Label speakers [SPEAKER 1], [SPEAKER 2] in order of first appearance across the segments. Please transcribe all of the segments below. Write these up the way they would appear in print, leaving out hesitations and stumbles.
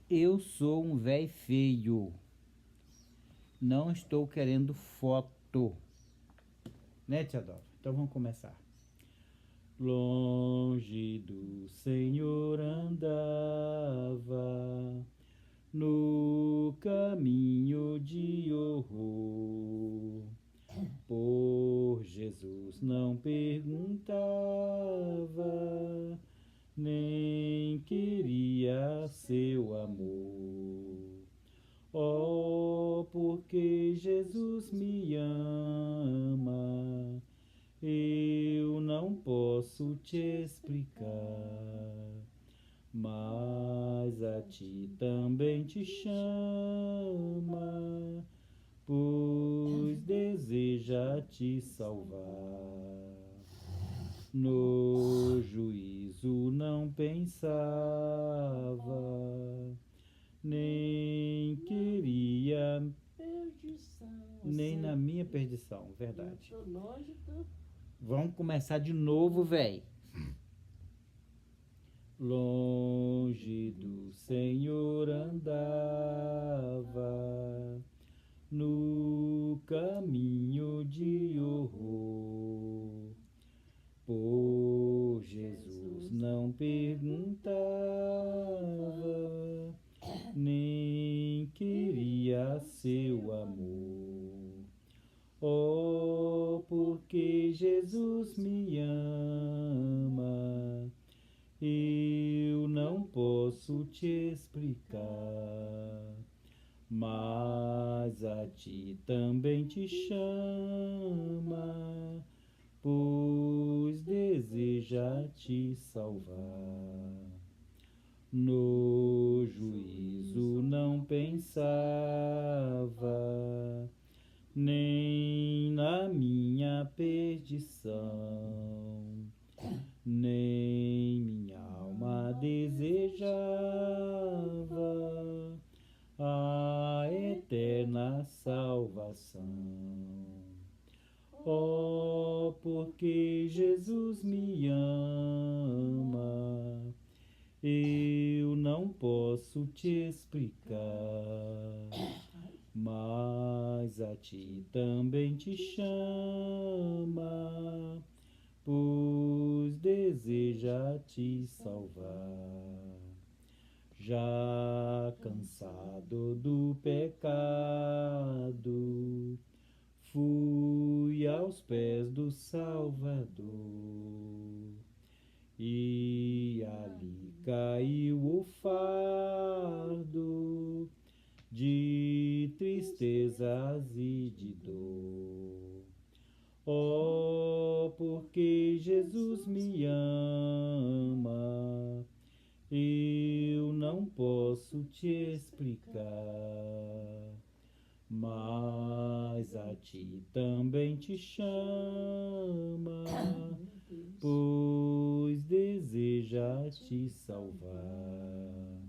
[SPEAKER 1] Eu sou um véi feio. Não estou querendo foto. Né, tia Dora? Então vamos começar. Longe do Senhor andava, no caminho de horror. Por Jesus não perguntava, nem queria seu amor. Oh, porque Jesus me ama, eu não posso te explicar, mas a ti também te chama, pois deseja te salvar. No juízo não pensava, nem queria, nem na minha perdição, verdade. Vamos começar de novo, véi. Longe do Senhor andava, no caminho de horror. Por Jesus não perguntava, nem queria seu amor. Oh, porque Jesus me ama, eu não posso te explicar, mas a ti também te chama, pois deseja te salvar. No juízo não pensava, nem na minha perdição, nem minha alma desejava a eterna salvação. Oh, porque Jesus me ama, eu não posso te explicar, mas a ti também te chama, pois deseja te salvar. Já cansado do pecado, fui aos pés do Salvador, e ali caiu o fardo de tristezas e de dor. Oh, porque Jesus me ama, eu não posso te explicar, mas a ti também te chama, pois deseja te salvar.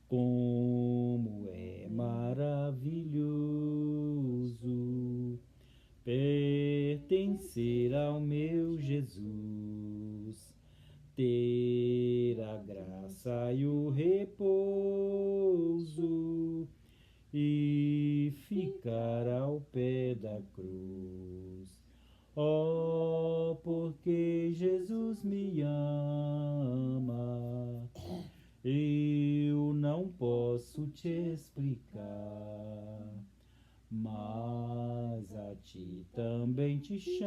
[SPEAKER 1] Como é maravilhoso pertencer ao meu Jesus, ter a graça e o repouso e ficar ao pé da cruz. Oh, porque Jesus me ama, eu não posso te explicar, mas a ti também te chama,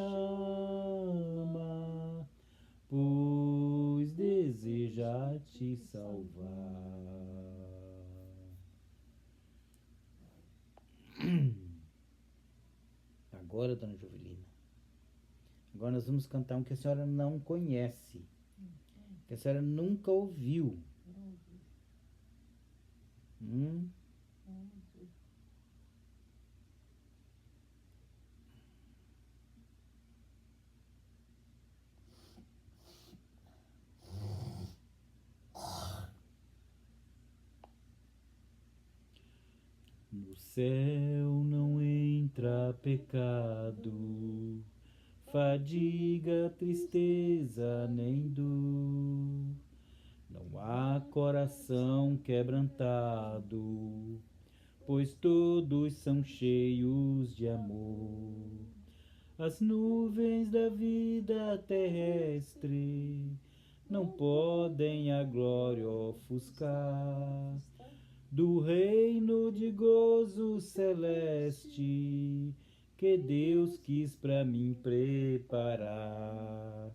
[SPEAKER 1] pois deseja te salvar. Agora, dona Jovelina, agora nós vamos cantar um que a senhora não conhece, que a senhora nunca ouviu. No céu não entra pecado, fadiga, tristeza, nem dor. Não não há coração quebrantado, pois todos são cheios de amor. As nuvens da vida terrestre não podem a glória ofuscar do reino de gozo celeste que Deus quis para mim preparar.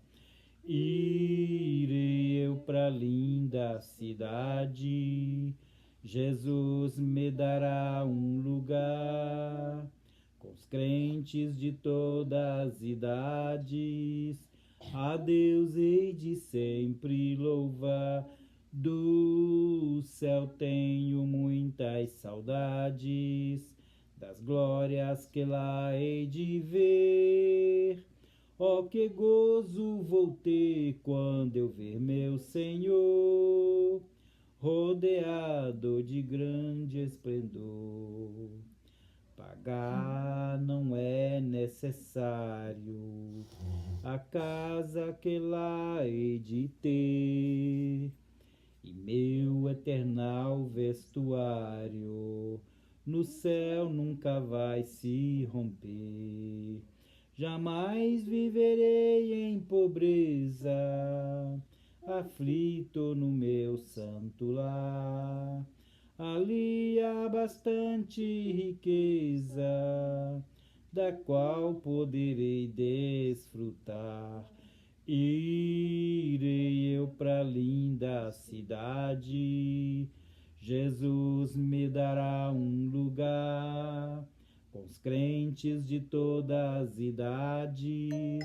[SPEAKER 1] Irei eu pra linda cidade, Jesus me dará um lugar, com os crentes de todas as idades, a Deus hei de sempre louvar. Do céu tenho muitas saudades, das glórias que lá hei de ver. Oh, que gozo vou ter quando eu ver meu Senhor, rodeado de grande esplendor. Pagar não é necessário a casa que lá hei de ter, e meu eternal vestuário no céu nunca vai se romper. Jamais viverei em pobreza, aflito no meu santo lar. Ali há bastante riqueza, da qual poderei desfrutar. Irei eu pra linda cidade, Jesus me dará um lugar, com os crentes de todas as idades,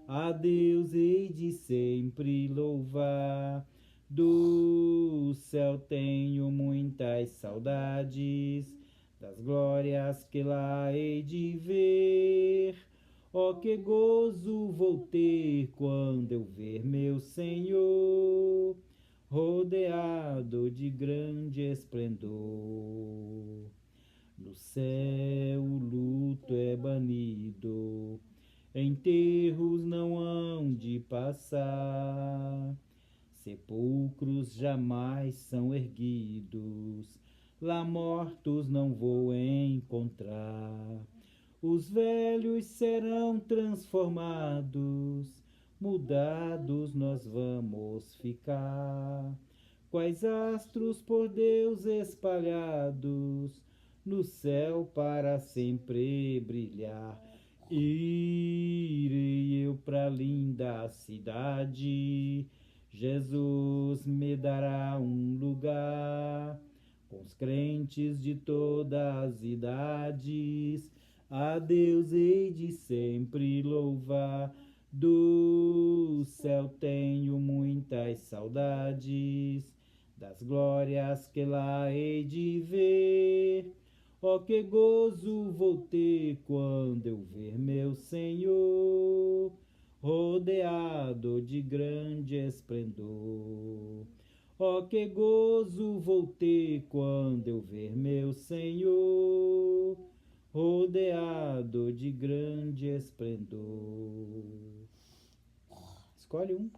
[SPEAKER 1] a Deus hei de sempre louvar. Do céu tenho muitas saudades, das glórias que lá hei de ver. Oh, que gozo vou ter quando eu ver meu Senhor, rodeado de grande esplendor. No céu o luto é banido, enterros não hão de passar, sepulcros jamais são erguidos, lá mortos não vou encontrar. Os velhos serão transformados, mudados nós vamos ficar, quais astros por Deus espalhados, no céu para sempre brilhar. Irei eu pra linda cidade, Jesus me dará um lugar, com os crentes de todas as idades, a Deus hei de sempre louvar. Do céu tenho muitas saudades, das glórias que lá hei de ver. Oh, que gozo vou ter quando eu ver meu Senhor, rodeado de grande esplendor. Oh, que gozo vou ter quando eu ver meu Senhor, rodeado de grande esplendor. Escolhe um.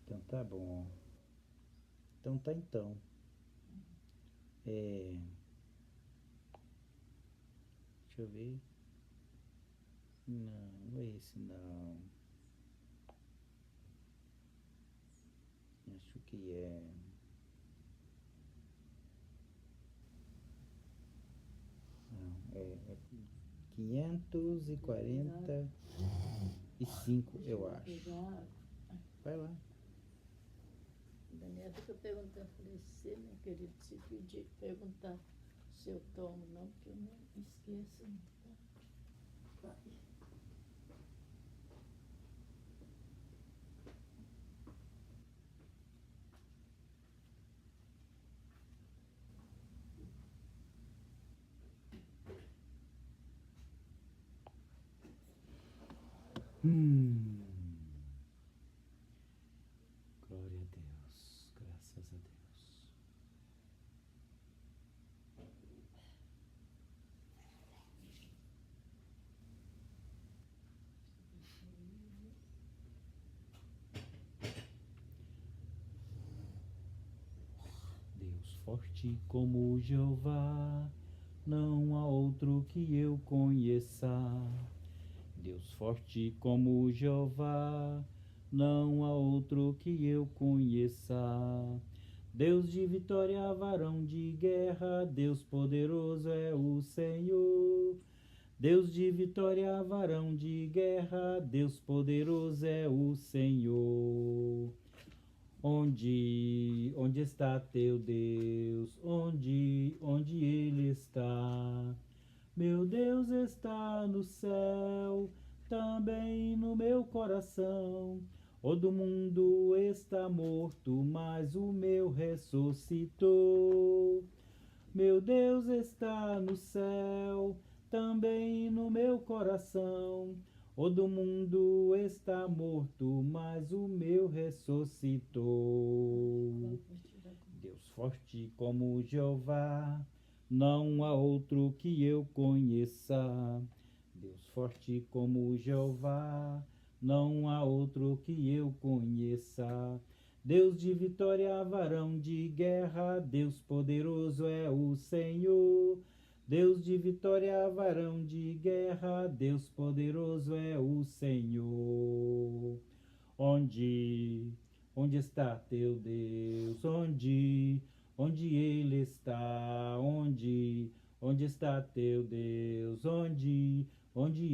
[SPEAKER 1] Então tá bom. Então tá então. Deixa eu ver. Não, esse não. Acho que é. Não, é 545, eu acho. Vai lá.
[SPEAKER 2] Daniela fica perguntando, falei, você, meu querido, se pedir, perguntar se eu tomo, não, porque eu não esqueço, não, tá? Vai.
[SPEAKER 1] Glória a Deus, graças a Deus. forte como Jeová, não há outro que eu conheça. Deus forte como Jeová, não há outro que eu conheça. Deus de vitória, varão de guerra, Deus poderoso é o Senhor. Deus de vitória, varão de guerra, Deus poderoso é o Senhor. Onde está teu Deus? Onde ele está? Meu Deus está no céu, também no meu coração. O do mundo está morto, mas o meu ressuscitou. Meu Deus está no céu, também no meu coração. O do mundo está morto, mas o meu ressuscitou. Deus forte como Jeová, não há outro que eu conheça. Deus forte como Jeová, não há outro que eu conheça. Deus de vitória, varão de guerra, Deus poderoso é o Senhor. Deus de vitória, varão de guerra, Deus poderoso é o Senhor. Onde está teu Deus? Onde ele está? Onde está teu Deus? Onde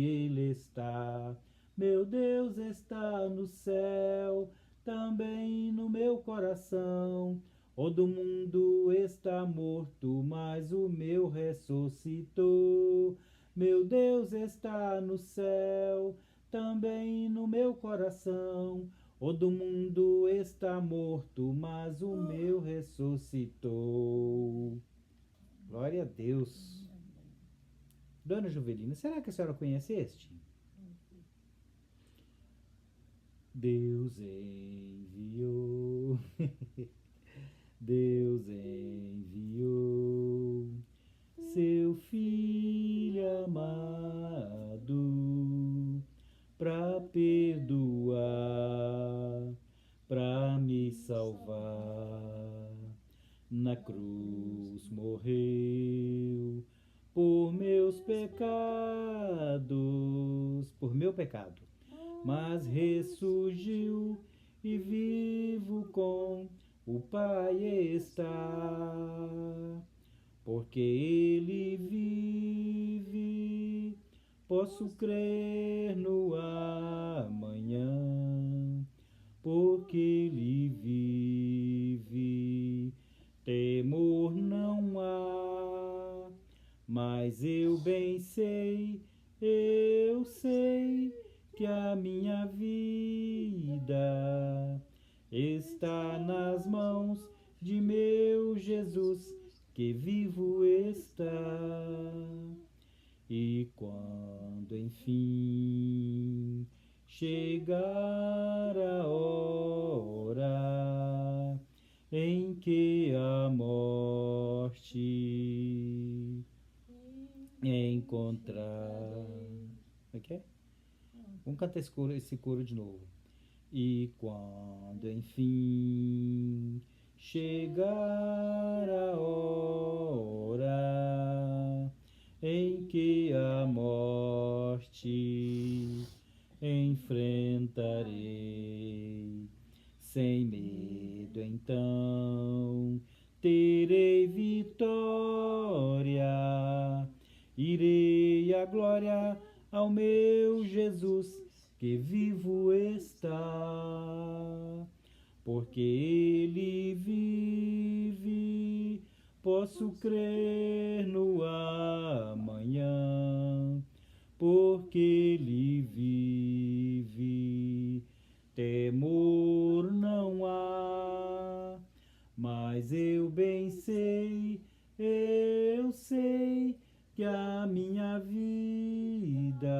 [SPEAKER 1] ele está? Meu Deus está no céu, também no meu coração. O do mundo está morto, mas o meu ressuscitou. Meu Deus está no céu, também no meu coração. O do mundo está morto, mas o meu ressuscitou. Glória a Deus. Dona Juvelina, será que a senhora conhece este? Deus enviou, Deus enviou seu Filho amado pra perdoar, pra me salvar. Na cruz morreu por meus pecados, por meu pecado, mas ressurgiu e vivo com o Pai está. Porque ele vive, posso crer no amanhã. Porque ele vive, temor não há. Mas eu bem sei, eu sei que a minha vida está nas mãos de meu Jesus, que vivo está. E quando enfim chegar a hora em que a morte encontrar... Como é que é? Vamos cantar esse coro de novo. E quando enfim chegar a hora em que a morte enfrentarei, sem medo então terei vitória, irei à glória ao meu Jesus, que vivo está. Porque ele vive, posso crer no amanhã. Porque ele vive, temor não há. Mas eu bem sei, eu sei que a minha vida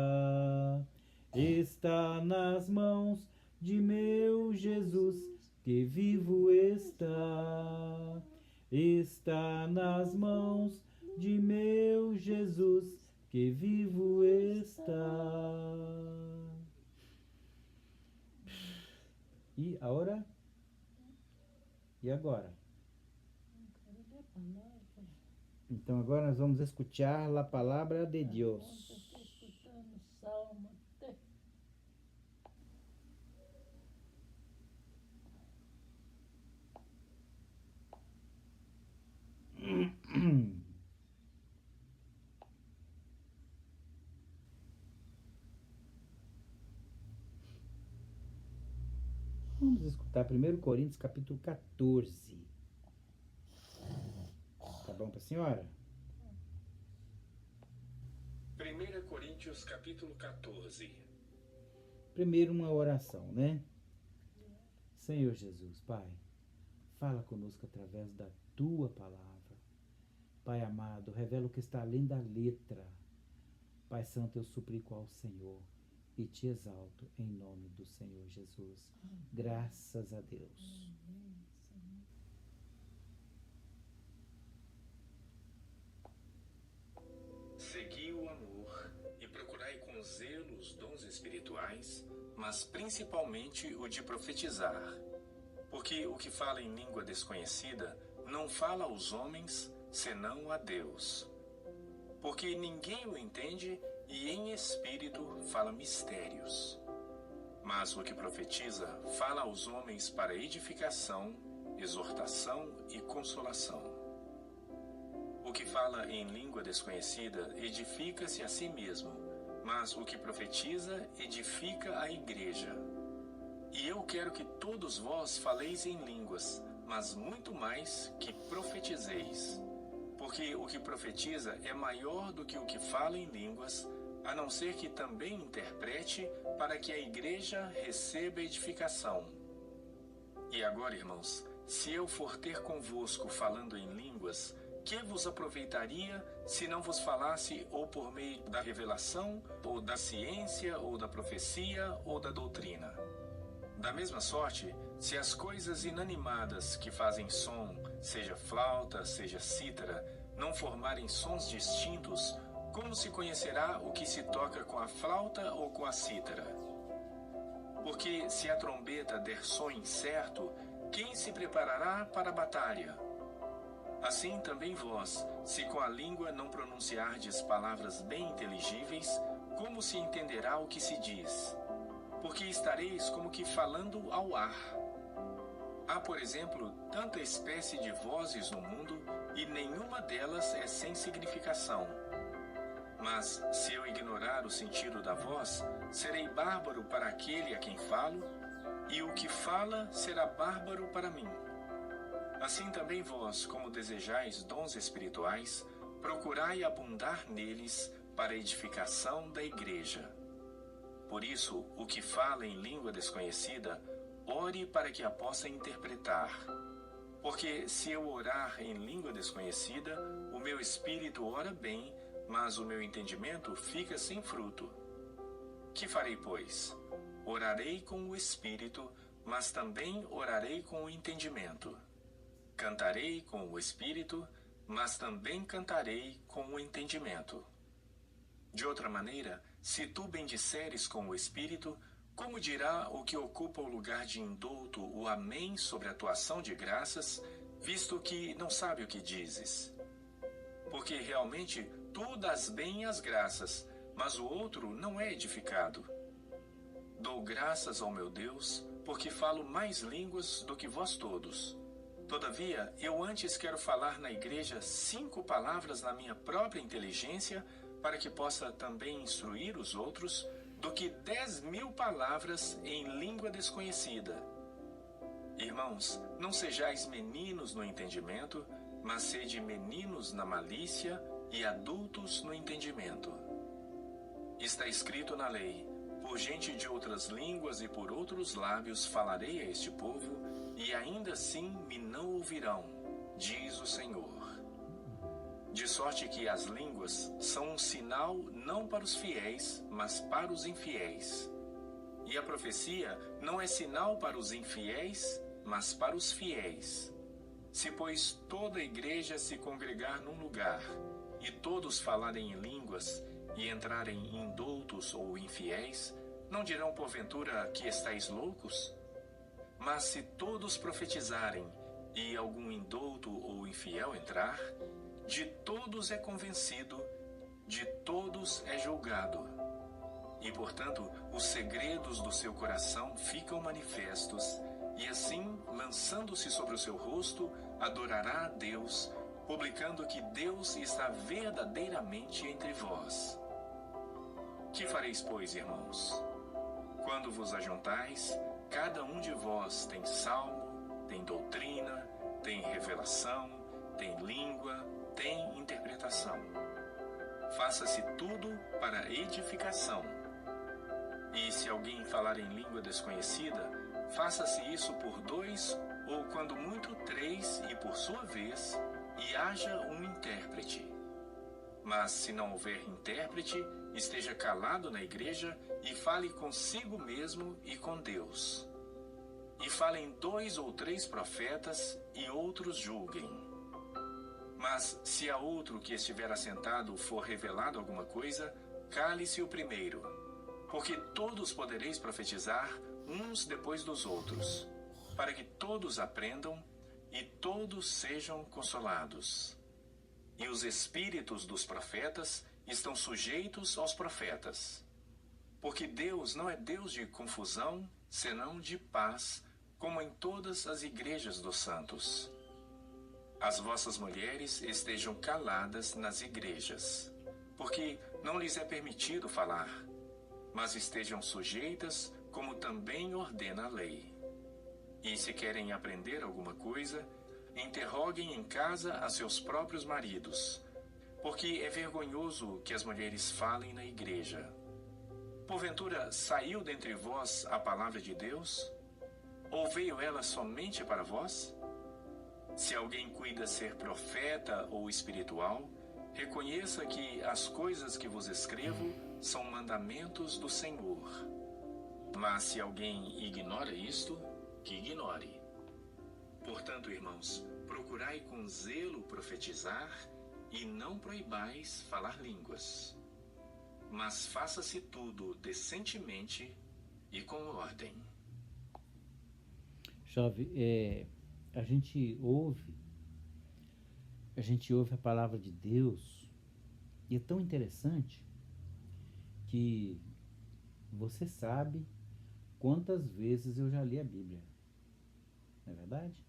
[SPEAKER 1] está nas mãos de meu Jesus, que vivo está. Está nas mãos de meu Jesus, que vivo está. E agora? E agora?
[SPEAKER 2] palavra.
[SPEAKER 1] Então agora nós vamos escutar a palavra de
[SPEAKER 2] Vamos
[SPEAKER 1] Deus.
[SPEAKER 2] aqui escutando o Salmo.
[SPEAKER 1] Vamos escutar 1 Coríntios capítulo 14. Tá bom para a senhora?
[SPEAKER 3] 1 Coríntios capítulo 14.
[SPEAKER 1] Primeiro uma oração, né? Senhor Jesus, Pai, fala conosco através da Tua palavra. Pai amado, revela o que está além da letra. Pai Santo, eu suplico ao Senhor e te exalto em nome do Senhor Jesus. Graças a Deus.
[SPEAKER 3] Segui o amor e procurai com zelo os dons espirituais, mas principalmente o de profetizar. Porque o que fala em língua desconhecida não fala aos homens, senão a Deus. Porque ninguém o entende e em espírito fala mistérios. Mas o que profetiza fala aos homens para edificação, exortação e consolação. O que fala em língua desconhecida edifica-se a si mesmo, mas o que profetiza edifica a igreja. E eu quero que todos vós faleis em línguas, mas muito mais que profetizeis. Porque o que profetiza é maior do que o que fala em línguas, a não ser que também interprete para que a igreja receba edificação. E agora, irmãos, se eu for ter convosco falando em línguas, que vos aproveitaria se não vos falasse ou por meio da revelação, ou da ciência, ou da profecia, ou da doutrina? Da mesma sorte, se as coisas inanimadas que fazem som, seja flauta, seja cítara, não formarem sons distintos, como se conhecerá o que se toca com a flauta ou com a cítara? Porque se a trombeta der som incerto, quem se preparará para a batalha? Assim também vós, se com a língua não pronunciardes palavras bem inteligíveis, como se entenderá o que se diz? Porque estareis como que falando ao ar. Há, por exemplo, tanta espécie de vozes no mundo, e nenhuma delas é sem significação. Mas, se eu ignorar o sentido da voz, serei bárbaro para aquele a quem falo, e o que fala será bárbaro para mim. Assim também vós, como desejais dons espirituais, procurai abundar neles para a edificação da igreja. Por isso, o que fala em língua desconhecida, ore para que a possa interpretar. Porque se eu orar em língua desconhecida, o meu espírito ora bem, mas o meu entendimento fica sem fruto. Que farei, pois? Orarei com o espírito, mas também orarei com o entendimento. Cantarei com o espírito, mas também cantarei com o entendimento. De outra maneira, se tu bendisseres com o espírito, como dirá o que ocupa o lugar de indulto o amém sobre a tua ação de graças, visto que não sabe o que dizes? Porque realmente tu dás bem as graças, mas o outro não é edificado. Dou graças ao meu Deus, porque falo mais línguas do que vós todos. Todavia, eu antes quero falar na igreja 5 palavras na minha própria inteligência, para que possa também instruir os outros, do que 10.000 palavras em língua desconhecida. Irmãos, não sejais meninos no entendimento, mas sede meninos na malícia e adultos no entendimento. Está escrito na lei: por gente de outras línguas e por outros lábios falarei a este povo, e ainda assim me não ouvirão, diz o Senhor. De sorte que as línguas são um sinal não para os fiéis, mas para os infiéis. E a profecia não é sinal para os infiéis, mas para os fiéis. Se, pois, toda a igreja se congregar num lugar, e todos falarem em línguas, e entrarem indoutos ou infiéis, não dirão porventura que estáis loucos? Mas se todos profetizarem, e algum indouto ou infiel entrar, de todos é convencido, de todos é julgado. E, portanto, os segredos do seu coração ficam manifestos, e assim, lançando-se sobre o seu rosto, adorará a Deus, publicando que Deus está verdadeiramente entre vós. Que fareis, pois, irmãos? Quando vos ajuntais, cada um de vós tem salmo, tem doutrina, tem revelação, tem língua, tem interpretação. Faça-se tudo para edificação. E se alguém falar em língua desconhecida, faça-se isso por 2, ou quando muito 3, e por sua vez, e haja um intérprete. Mas se não houver intérprete, esteja calado na igreja e fale consigo mesmo e com Deus. E falem 2 ou 3 profetas, e outros julguem. Mas se a outro que estiver assentado for revelado alguma coisa, cale-se o primeiro, porque todos podereis profetizar uns depois dos outros, para que todos aprendam e todos sejam consolados. E os espíritos dos profetas estão sujeitos aos profetas. Porque Deus não é Deus de confusão, senão de paz, como em todas as igrejas dos santos. As vossas mulheres estejam caladas nas igrejas, porque não lhes é permitido falar, mas estejam sujeitas, como também ordena a lei. E se querem aprender alguma coisa, interroguem em casa a seus próprios maridos, porque é vergonhoso que as mulheres falem na igreja. Porventura, saiu dentre vós a palavra de Deus? Ou veio ela somente para vós? Se alguém cuida ser profeta ou espiritual, reconheça que as coisas que vos escrevo são mandamentos do Senhor. Mas se alguém ignora isto, que ignore. Portanto, irmãos, procurai com zelo profetizar e não proibais falar línguas. Mas faça-se tudo decentemente e com ordem.
[SPEAKER 1] Jovem, a gente ouve a palavra de Deus e é tão interessante que você sabe quantas vezes eu já li a Bíblia, não é verdade?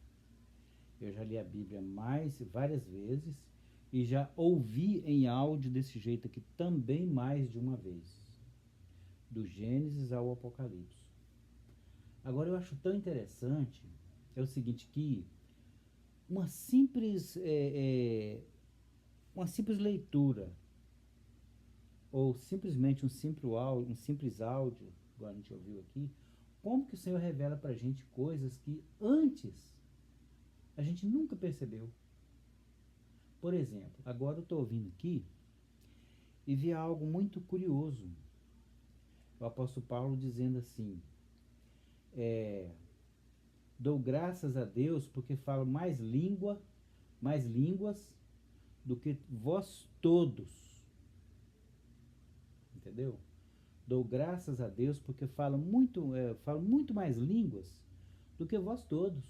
[SPEAKER 1] Eu já li a Bíblia várias vezes e já ouvi em áudio desse jeito aqui também mais de uma vez, do Gênesis ao Apocalipse. Agora eu acho tão interessante é o seguinte, que uma simples leitura ou simplesmente um simples áudio, igual a gente ouviu aqui, como que o Senhor revela pra gente coisas que antes a gente nunca percebeu. Por exemplo, agora eu estou ouvindo aqui e vi algo muito curioso. O apóstolo Paulo dizendo assim, dou graças a Deus porque falo mais línguas do que vós todos. Entendeu? Dou graças a Deus porque falo muito mais línguas do que vós todos.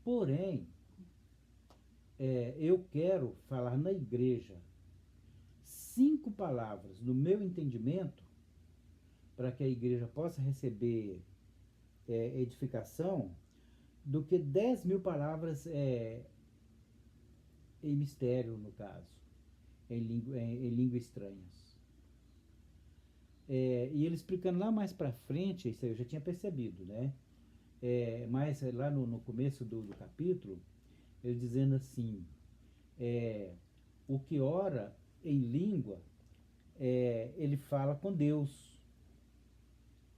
[SPEAKER 1] Porém, eu quero falar na igreja 5 palavras no meu entendimento para que a igreja possa receber edificação, do que 10.000 palavras em mistério, no caso, em língua estranhas. E ele explicando lá mais para frente, isso eu já tinha percebido, né? Mas lá no começo do capítulo, ele dizendo assim, o que ora em língua, ele fala com Deus.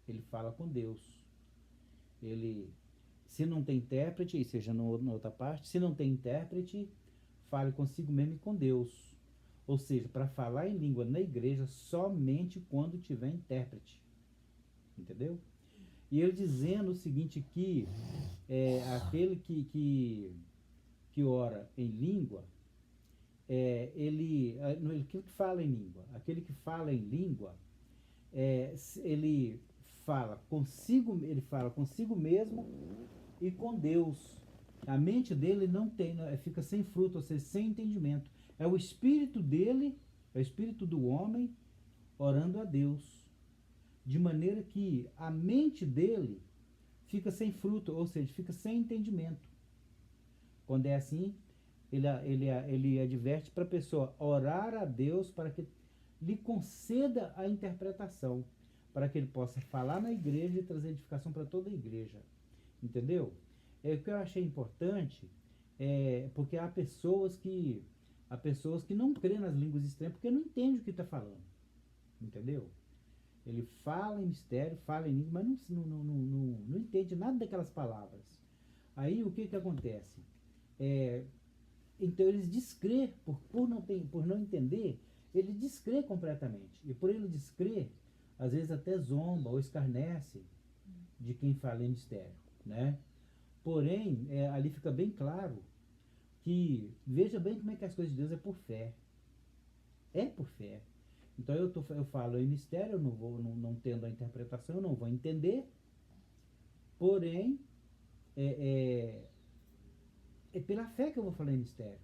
[SPEAKER 1] Ele fala com Deus. Se não tem intérprete, seja na outra parte, se não tem intérprete, fale consigo mesmo e com Deus. Ou seja, para falar em língua na igreja somente quando tiver intérprete. Entendeu? E ele dizendo o seguinte, que aquele que ora em língua, aquele que fala em língua, ele ele fala consigo mesmo e com Deus. A mente dele não tem, fica sem fruto, ou seja, sem entendimento. É o espírito dele, é o espírito do homem orando a Deus. De maneira que a mente dele fica sem fruto, ou seja, fica sem entendimento. Quando é assim, ele adverte para a pessoa orar a Deus para que lhe conceda a interpretação, para que ele possa falar na igreja e trazer edificação para toda a igreja. Entendeu? O que eu achei importante porque há pessoas que não crêem nas línguas estranhas porque não entendem o que está falando. Entendeu? Ele fala em mistério, fala em língua, mas não entende nada daquelas palavras. Aí o que acontece? Então eles descrê, por não entender, ele descrê completamente. E por ele descrer, às vezes até zomba ou escarnece de quem fala em mistério, né? Porém, ali fica bem claro que, veja bem como é que as coisas de Deus é por fé. É por fé. Então eu falo em mistério, eu não tendo a interpretação, eu não vou entender. Porém, é pela fé que eu vou falar em mistério.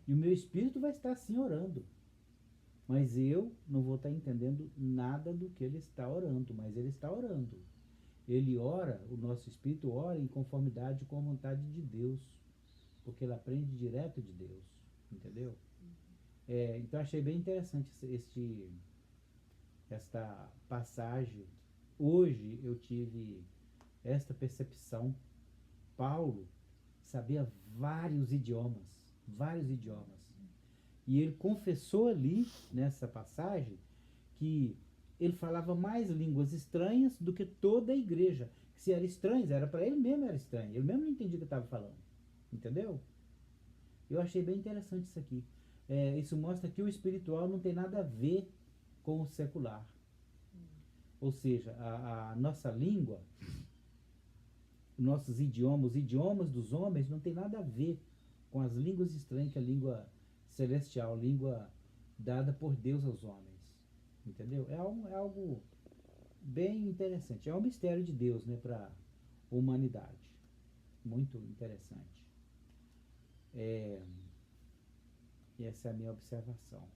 [SPEAKER 1] E o meu espírito vai estar assim orando. Mas eu não vou estar entendendo nada do que ele está orando, mas ele está orando. Ele ora, o nosso espírito ora em conformidade com a vontade de Deus, porque ele aprende direto de Deus, entendeu? Então achei bem interessante esta passagem. Hoje eu tive esta percepção. Paulo sabia vários idiomas, e ele confessou ali, nessa passagem, que ele falava mais línguas estranhas do que toda a igreja. Se era estranho, era para ele mesmo, era estranho. Ele mesmo não entendia o que estava falando. Entendeu? Eu achei bem interessante isso aqui. Isso mostra que o espiritual não tem nada a ver com o secular. Ou seja, a nossa língua, nossos idiomas, os idiomas dos homens não tem nada a ver com as línguas estranhas, que é a língua celestial, língua dada por Deus aos homens. Entendeu? É algo bem interessante. É um mistério de Deus, né, para a humanidade. Muito interessante. Essa é a minha observação.